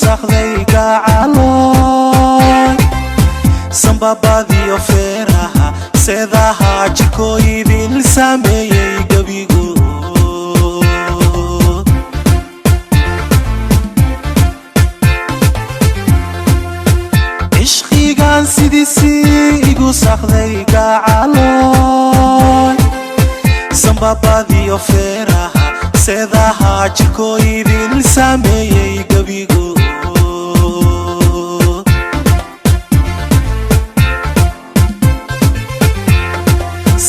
sakhlayga caloy sambabadiyo feeraha seedaha jikooyidil sameeyey gabigu ishqigan sidiisii igu sakhlayga caloy sambabadiyo feeraha seedaha jikooyidil sameeyey gabigu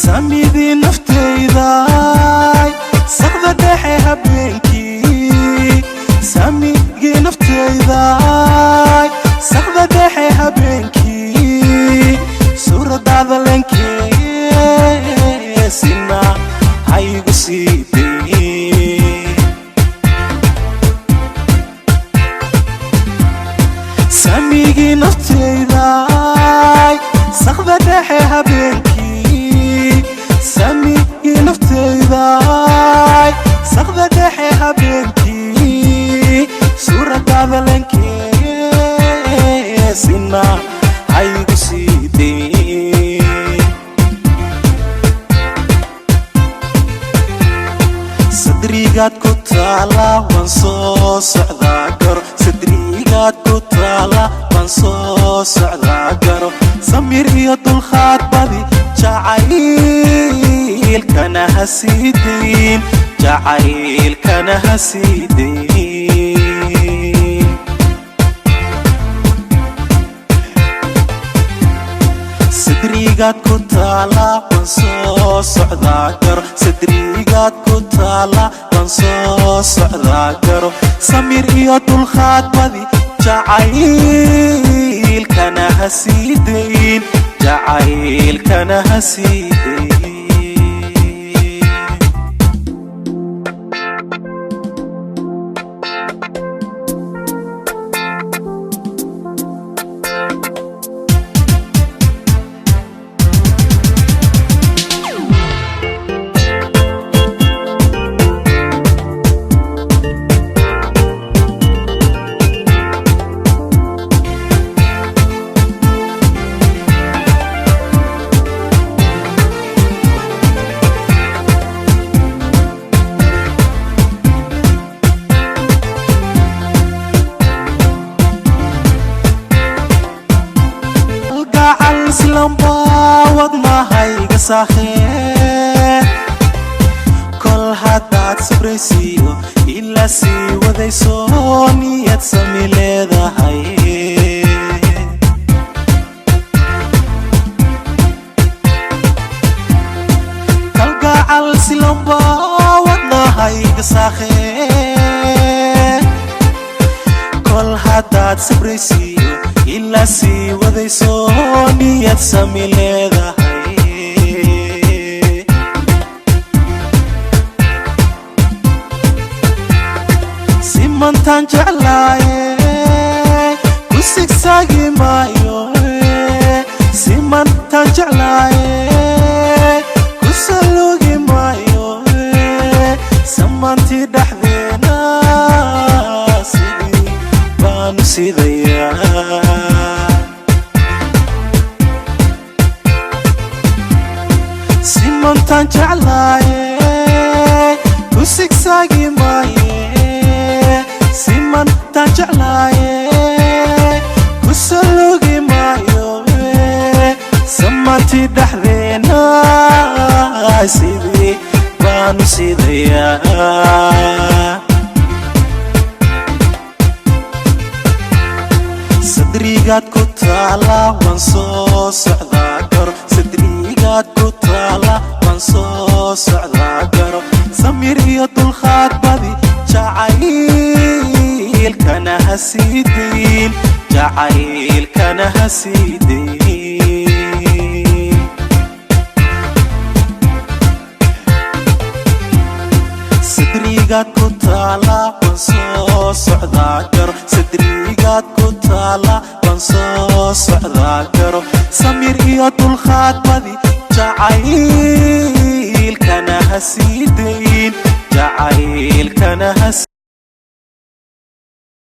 samidii naftayday saqda dhexe habeenkii samigii naftayday saqda dhexe habeenkii suuradaada lenkeesina haygu siidey samigii naftayday saqda dhexe habeenkii samigii naftayday saqda dhexe habeenkii suuradaada lenkeesina haygu siidey sadrigaad ku taala waan soo socdaa garo sadrigaad ku taala waan soo socdaa garo samir iyo dulqaad badi jacaylkana ha sii dayn jacaylkana ha sii dayn sadrigaad ku taala waan soo socdaa garo sadrigaad ku taala waan soo socdaa garo samir iyo dulqaad badi jacaylkana ha sii dayn jacaylkana ha sii dayn islamba wadnahayga saakheed kol haddaad sabraysiyo ilaa sii wadayso niyad sami leedahay kalgacal islamba wadnahayga saakheed kol haddaad sabraysiyo ilaa sii wadayso niyad sami leedahay simantaan jeclaaye ku sigsaagi maayo simantaan jeclaaye ku saluugi maayo samantii dhexdeena sidii baanu sidayaa simantaan jeclaaye ku sigsaagi maaye simantaan jeclaaye ku saluugi maayo samantii dhexdeena sidii baanu sidayaa sadrigaad ku taala waan soo socdaa garo sadrigaad ku taala waan soo socdaa garo samir iyo dulqaad badi jacaylkana ha sii dayn jacaylkana ha sii dayn sadrigaad ku taala waan soo socdaa garo sadrigaad ku taala waan soo socdaa garo samir iyo dulqaad badi jacaylkana ha sii dayn jacaylkana ha